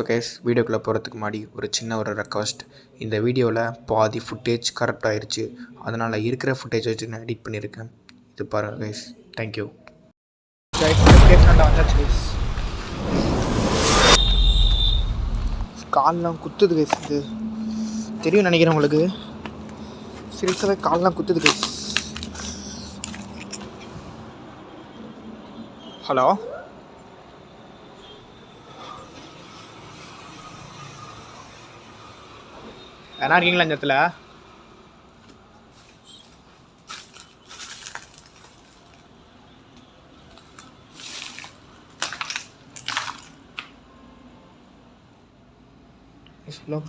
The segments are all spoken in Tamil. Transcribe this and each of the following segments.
ஸோ கைஸ் வீடியோக்குள்ளே போகிறதுக்கு முன்னாடி ஒரு சின்ன ரெக்வஸ்ட். இந்த வீடியோவில் பாதி ஃபுட்டேஜ் கரெக்ட் ஆயிடுச்சு. அதனால் இருக்கிற ஃபுட்டேஜ் வச்சு நான் எடிட் பண்ணியிருக்கேன். இது பாருங்கள் கைஸ். தேங்க்யூ. வந்தாச்சு கைஸ். கால்லாம் குத்துது கைஸ். இது தெரியும் நினைக்கிறேன் உங்களுக்கு. சீரியஸாகவே கால்லாம் குத்துது கைஸ். ஹலோ, என்ன இருக்கீங்களா இந்த இடத்துல?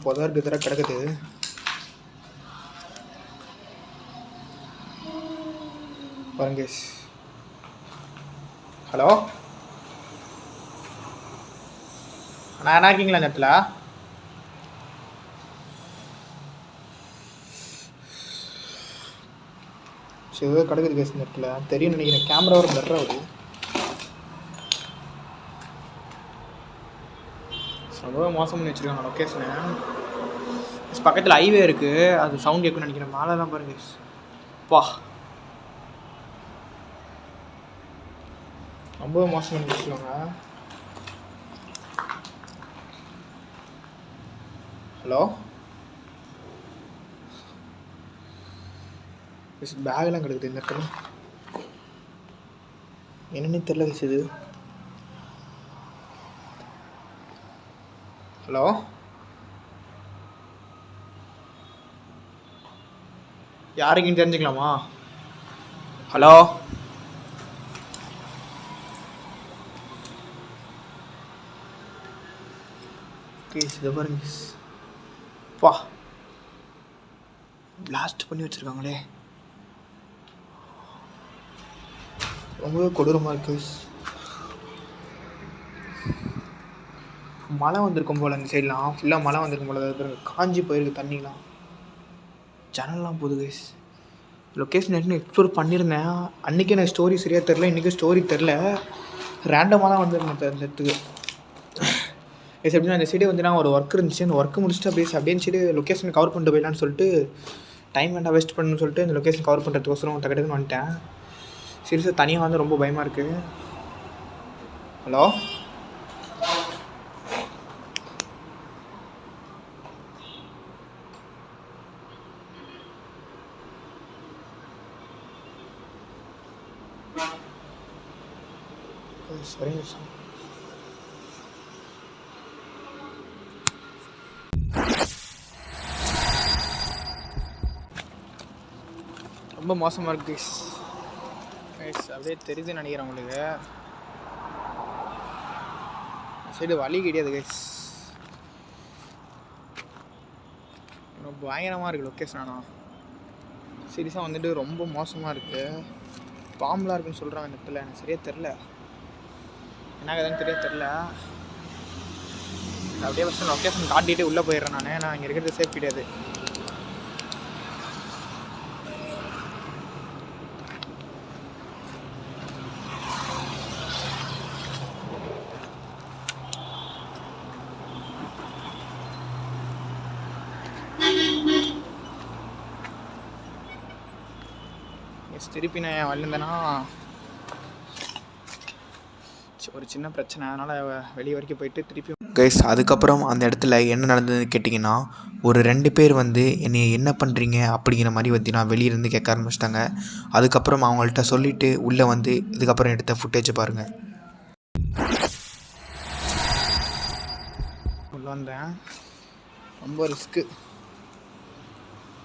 புதர் கிதர கிடக்குது. பாருங்க. ஹலோ அண்ணா, என்ன இருக்கீங்களா இந்த இடத்துல? சரி, கிடக்குது கேஸ் இந்த இடத்துல. தெரியும் நினைக்கிறேன். கேமரா ஒரு பெட்டர் ஆகுது. ரொம்ப மோசம் பண்ணி வச்சுருக்காங்க லொக்கேஷனு. பக்கத்தில் ஹைவே இருக்குது, அது சவுண்ட் கேட்குன்னு நினைக்கிறேன். மேலெலாம் பாருங்க. வா, ரொம்ப மோசம் பண்ணி வச்சுருக்காங்க. ஹலோ, பேக்லாம் கிடக்குது இந்த இடத்துல. என்னன்னு தெரியல கேஸ் இது. ஹலோ, யாருக்குன்னு தெரிஞ்சுக்கலாமா? ஹலோ, கேஸ் இதை பாருங்க. வா, பிளாஸ்ட் பண்ணி வச்சுருக்காங்களே, ரொம்பவே கொடூரமாக இருக்கு. மழை வந்திருக்கும் போல் அந்த சைட்லாம் ஃபுல்லாக மழை வந்திருக்கும் போல். காஞ்சி போயிருக்கு தண்ணிலாம். ஜனல்லாம் போகுது கைஸ். லொக்கேஷன் ஏற்கனவே எக்ஸ்ப்ளோர் பண்ணியிருந்தேன். அன்றைக்கி எனக்கு ஸ்டோரி சரியாக தெரில, இன்றைக்கி ஸ்டோரி தெரில. ரேண்டமாக தான் வந்துருந்தேன் அந்த இடத்துக்கு. கைஸ் எப்படின்னா அந்த சைடு வந்து நான் ஒரு ஒர்க் இருந்துச்சு, அந்த ஒர்க்கு முடிச்சுட்டு அப்படியே சைடு லொக்கேஷன் கவர் பண்ணிட்டு போயிடலான்னு சொல்லிட்டு, டைம் வேண்டாம் வேஸ்ட் பண்ணணும்னு சொல்லிட்டு அந்த லொக்கேஷன் கவர் பண்ணுறதுக்கோசரம் டக்குன்னு வந்துட்டேன். சீரியஸாக தனியாக வந்து ரொம்ப பயமாக இருக்குது. ஹலோ, சரிங்க சார். ரொம்ப மோசமாக இருக்குது கைஸ். அப்படியே தெரியுதுன்னு நினைக்கிறேன் உங்களுக்கு. சைடு வழி கிடையாது கைஸ். ரொம்ப பயங்கரமாக இருக்குது லொக்கேஷன். ஆனால் சீரியஸாக வந்துட்டு ரொம்ப மோசமாக இருக்குது. பாம்பெலாம் இருக்குன்னு சொல்கிறாங்க இந்த இடத்துல. எனக்கு சரியாக தெரில, என்ன கதைன்னு தெரில. அப்படியே ஃபஸ்ட்டு லொக்கேஷன் காட்டிகிட்டு உள்ளே போயிடுறேன். நான் இங்கே இருக்கிறது சேஃப் கிடையாது. திருப்பி நான் வந்திருந்தேன்னா ஒரு சின்ன பிரச்சனை, அதனால் வெளியே வரைக்கும் போயிட்டு திருப்பி கைஸ். அதுக்கப்புறம் அந்த இடத்துல என்ன நடந்ததுன்னு கேட்டிங்கன்னா, ஒரு 2 பேர் வந்து என்னை என்ன பண்ணுறீங்க அப்படிங்கிற மாதிரி வந்து நான் வெளியிருந்து கேட்க ஆரம்பிச்சிட்டாங்க. அதுக்கப்புறம் அவங்கள்ட்ட சொல்லிவிட்டு உள்ளே வந்து இதுக்கப்புறம் எடுத்த ஃபுட்டேஜை பாருங்கள். உள்ளே வந்தேன். ரொம்ப ரிஸ்க்கு.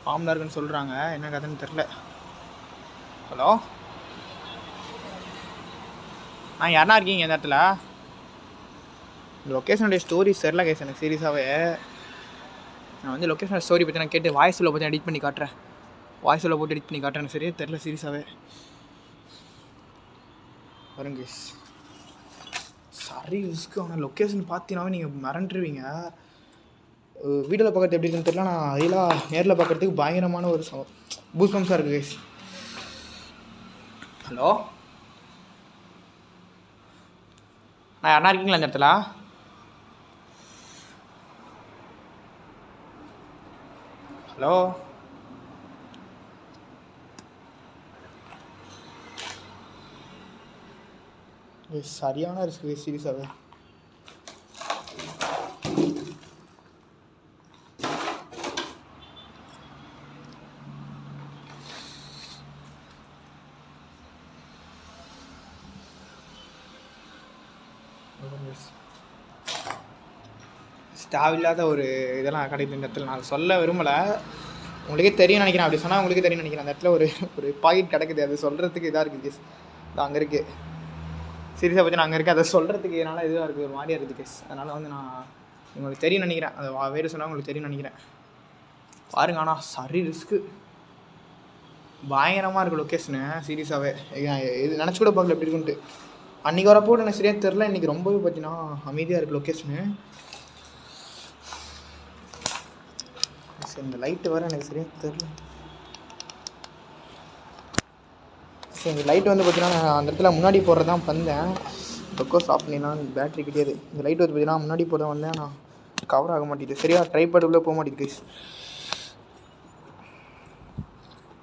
பாம்பெலாம் இருக்குன்னு சொல்கிறாங்க, என்ன கதைன்னு தெரில. ஹலோ, யாருன்னா இருக்கீங்க இந்த இடத்துல? இந்த லொக்கேஷனுடைய ஸ்டோரி தெரில கைஸ் எனக்கு சீரியஸாகவே. நான் வந்து லொக்கேஷனோட ஸ்டோரி பற்றி நான் கேட்டு வாய்ஸில் பற்றி எடிட் பண்ணி காட்டுறேன். வாய்ஸில் போட்டு எடிட் பண்ணி காட்டுறேன். எனக்கு சரியாக தெரில சீரியஸாகவே. பாருங்க கைஸ், சரி ரிஸ்க்கு. ஆனால் லொக்கேஷன் பார்த்தீங்கன்னாவே நீங்கள் மறந்துடுவீங்க. வீடியோவில் பார்க்குறது எப்படி இருக்குன்னு தெரியல, நான் அதெல்லாம் நேரில் பார்க்குறதுக்கு பயங்கரமான ஒரு பூஸ்பம்ஸாக இருக்குது கைஸ். ஹலோ, யாரா இருக்கீங்களா இந்த இடத்துல? ஹலோ சரியான ரிஸ்க் சீரியஸாகவே. தேவையில்லாத ஒரு இதெல்லாம் கிடைக்கும் இந்த இடத்துல. நான் சொல்ல விரும்பலை, உங்களுக்கே தெரியும் நினைக்கிறேன். அப்படி சொன்னால் உங்களுக்கே தெரியும் நினைக்கிறேன். அந்த இடத்துல ஒரு பாக்கெட் கிடக்குது, அது சொல்கிறதுக்கு இதாக இருக்குது கேஸ். அது அங்கே இருக்குது சீரியஸாக பற்றி நான் அங்கே இருக்கேன், அதை சொல்கிறதுக்கு என்னால் இதுவாக இருக்குது, ஒரு மாதிரியாக இருக்குது கேஸ். அதனால் வந்து நான் உங்களுக்கு தெரியும் நினைக்கிறேன், அது வேறு சொன்னால் உங்களுக்கு தெரியும் நினைக்கிறேன். பாருங்க, ஆனால் சரி ரிஸ்க்கு, பயங்கரமாக இருக்குது லொக்கேஷனு சீரியஸாகவே. இது நினச்சி கூட பார்க்கல எப்படி இருக்குன்ட்டு. அன்றைக்கி வரப்போ எனக்கு சரியாக தெரில, இன்றைக்கி ரொம்பவே பார்த்தீங்கன்னா அமைதியாக இருக்குது லொக்கேஷனு. இந்த லைட்டு வர எனக்கு சரியாக தெரில. சரி, இந்த லைட்டு வந்து பார்த்தீங்கன்னா நான் அந்த இடத்துல முன்னாடி போடுறது தான் வந்தேன். லொக்கோஸ் ஆஃப் பண்ணிடலாம், பேட்ரி கிடையாது. இந்த லைட் வந்து பார்த்தீங்கன்னா முன்னாடி போட வந்தேன், நான் கவர் ஆக மாட்டேங்குது சரியாக, ட்ரைபாட் உள்ளே போக மாட்டேங்குது கைஸ்.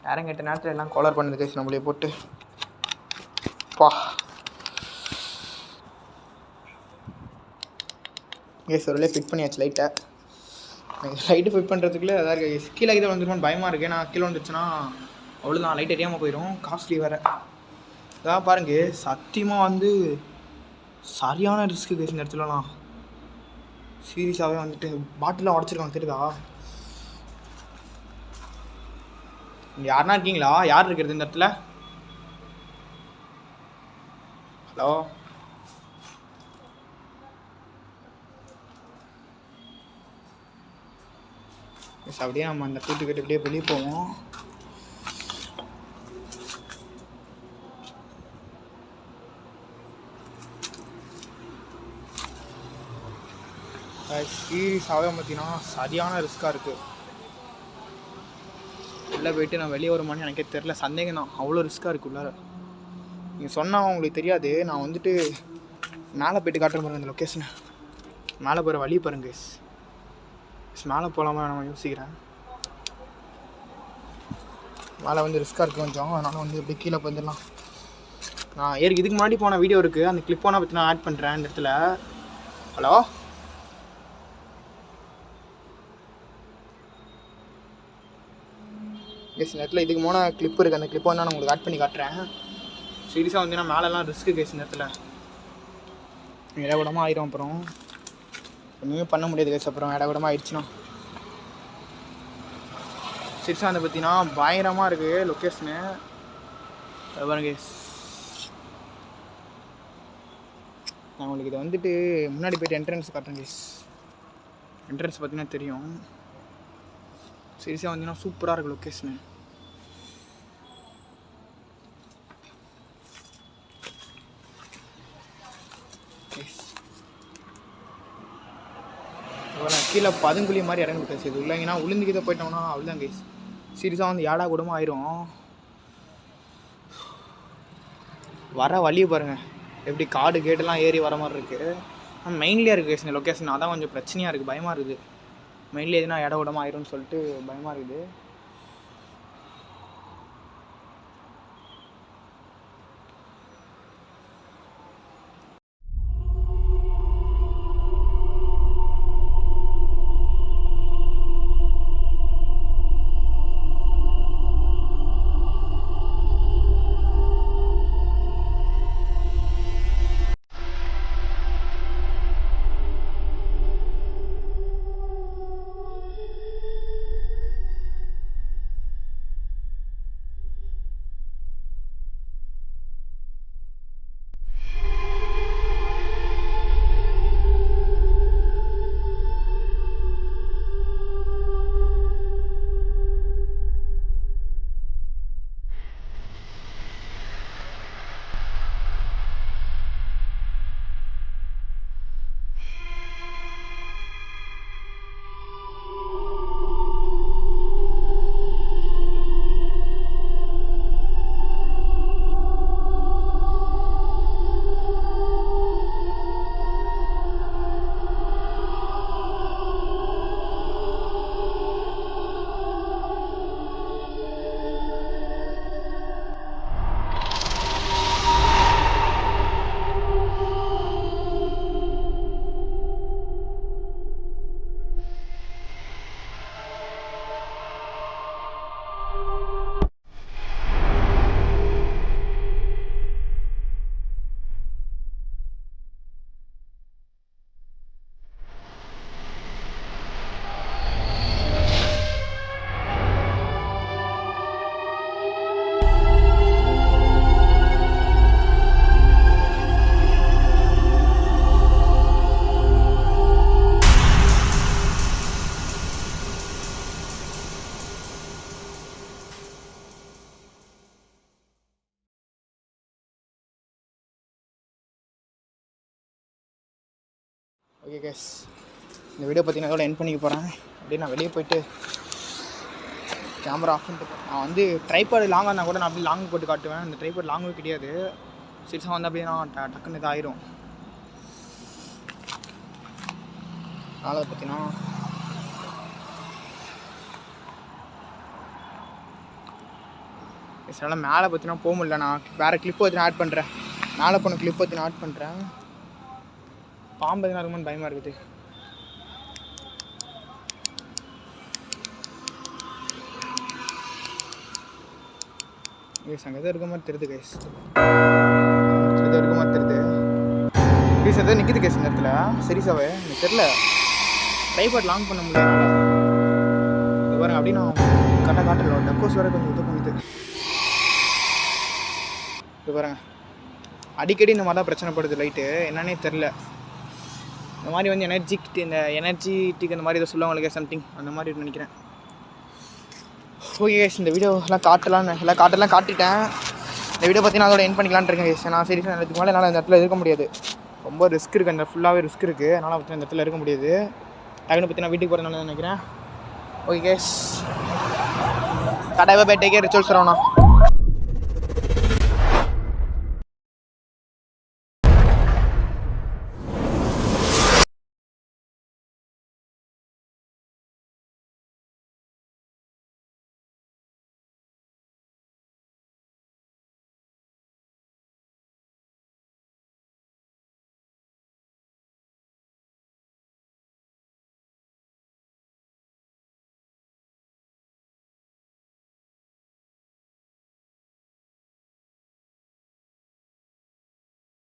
யாரும் கேட்ட நேரத்தில் எல்லாம் கோலர் பண்ணுது கைஸ் நம்மளே போட்டு. பா கேஸ் ஒரு ஃபிட் பண்ணியாச்சு லைட்டை. லைட்டு ஃபிட் பண்ணுறதுக்குள்ளே அதாக இருக்குது. கீழே இதை வந்துருமான்னு பயமாக இருக்குது. நான் கீழே வந்துச்சுன்னா அவ்வளோதான், லைட் எரியாமல் போயிடும், காஸ்ட்லி வேறு. இதான் பாருங்க, சத்தியமாக வந்து சரியான ரிஸ்க்கு கேஸ் இந்த இடத்துலலாம். சீரியஸாகவே வந்துட்டு பாட்டிலாம் உடச்சிருக்காங்க தெரியுதா. யாருன்னா இருக்கீங்களா? யார் இருக்கிறது இந்த இடத்துல? ஹலோ அப்படியே நம்ம அந்த கூட்டுக்கிட்ட அப்படியே வெளியே போவோம். சீரியஸாகவே பார்த்தீங்கன்னா சரியான ரிஸ்க்காக இருக்குது. உள்ளே போய்ட்டு நான் வெளியே வருமானு எனக்கே தெரில, சந்தேகம் தான். அவ்வளோ ரிஸ்க்காக இருக்குது உள்ளார. நீங்கள் சொன்னால் உங்களுக்கு தெரியாது. நான் வந்துட்டு மேலே போய்ட்டு காட்டுற பாருங்க இந்த லொக்கேஷனை. மேலே போகிற வழி பாருங்க கேஸ். மேலே போகலாமா நான் யோசிக்கிறேன். மேலே வந்து ரிஸ்க்காக இருக்குது கொஞ்சம், அதனால் வந்து எப்படி கீழே வந்துடலாம். நான் இதுக்கு முன்னாடி போன வீடியோ இருக்குது, அந்த கிளிப்போனா பற்றி நான் ஆட் பண்ணுறேன் இந்த இடத்துல. ஹலோ கேஸ், இந்த இடத்துல இதுக்கு போன கிளிப் இருக்குது, அந்த கிளிப்பை வந்து நான் உங்களுக்கு ஆட் பண்ணி காட்டுறேன். சீரியஸாக வந்து நான் மேலெலாம் ரிஸ்க்கு கேஸ் இந்த இடத்துல. இடகுடமாக ஆயிரும், அப்புறம் ஒன்றுமே பண்ண முடியாது கேஸ். அப்புறம் இடகுடமாக ஆயிடுச்சுன்னா சீரியஸாக வந்து பார்த்தீங்கன்னா பயங்கரமாக இருக்குது லொக்கேஷனு. பாருங்க கேஸ், நான் உங்களுக்கு இதை வந்துட்டு முன்னாடி போய்ட்டு என்ட்ரன்ஸ் காட்டுறேன் கேஸ். என்ட்ரன்ஸ் பார்த்தீங்கன்னா தெரியும். சீரியஸாக வந்தீங்கன்னா சூப்பராக இருக்குது லொக்கேஷனு. கீழே பதுங்குழி மாதிரி இறங்கி கேஸ். இது இல்லைங்கன்னா உளுந்துக்கிட்ட போயிட்டோம்னா அவ்வளோதான் கேஸ். சீரியஸாக வந்து ஏடா கூடமாக ஆயிரும். வர வழியை பாருங்கள், எப்படி காடு கேட்டெல்லாம் ஏறி வர மாதிரி இருக்குது. ஆனால் மெயின்லேயே இருக்குது கேஸ் இந்த லொக்கேஷன். அதான் கொஞ்சம் பிரச்சனையாக இருக்குது, பயமாக இருக்குது. மெயின்லேயே எதுனா இட விடமாக ஆயிரும்னு சொல்லிட்டு பயமாக இருக்குது. ஓகே கேஸ், இந்த வீடியோ பற்றி நான் அதோட என் பண்ணிக்க போகிறேன். அப்படியே நான் வெளியே போயிட்டு கேமரா ஆஃப் பண்ணிட்டு போகிறேன். நான் வந்து ட்ரைபாட் லாங்காக இருந்தால் கூட நான் அப்படியே லாங் போட்டு காட்டுவேன். இந்த ட்ரைபாட் லாங்கும் கிடையாது. சீரியஸாக வந்து அப்படியே நான் டக்குன்னு இதாகிடும். அதனால் பார்த்தீங்கன்னா இதனால் மேலே பார்த்தீங்கன்னா போக முடியல. நான் வேறு கிளிப் வச்சு நான் ஆட் பண்ணுறேன். மேலே போன கிளிப் வச்சு நான் ஆட் பண்ணுறேன். பாம்பு எதுனா இருக்குமான்னு பயமாக இருக்குது. கேஸ் அங்கே எதாவது இருக்க மாதிரி தெரியுது. கேஸ் எதாவது இருக்க மாதிரி தெரியுது. கேஸ் எதாவது நிற்கிது கேஸ் இந்த இடத்துல. சீரியஸாகவே எனக்கு தெரில. ட்ரைபாட் லாங் பண்ண முடியல. இது பாருங்க அப்படி நான் கரெக்டாக காட்டல. டக்கோஸ் வேறு கொஞ்சம் இது பண்ணுது. இது பாருங்க அடிக்கடி இந்த மாதிரி தான் பிரச்சனைப்படுது லைட்டு. என்னன்னே தெரில. இந்த மாதிரி வந்து எனர்ஜிட்டிக் இந்த மாதிரி இதை சொல்லுவாங்களுக்கு சம்திங் அந்த மாதிரி நினைக்கிறேன். ஓகே கேஸ், இந்த வீடியோ எல்லாம் காட்டிட்டேன். இந்த வீடியோ பற்றி நான் அதோட என் பண்ணிக்கலான்னு இருக்கேன் கேஸ். நான் சீரியஸாக இதுக்கு மேலே என்னால் இந்த இடத்துல இருக்க முடியாது. ரொம்ப ரிஸ்க் இருக்குது. அந்த ஃபுல்லாகவே ரிஸ்க் இருக்குது. அதனால் பற்றி இந்த இடத்துல இருக்க முடியாது. டக்குன்னு பற்றி நான் வீட்டுக்கு போகிறதுனால நினைக்கிறேன். Okay guys, tata bye bye, take care, rituals Saravana.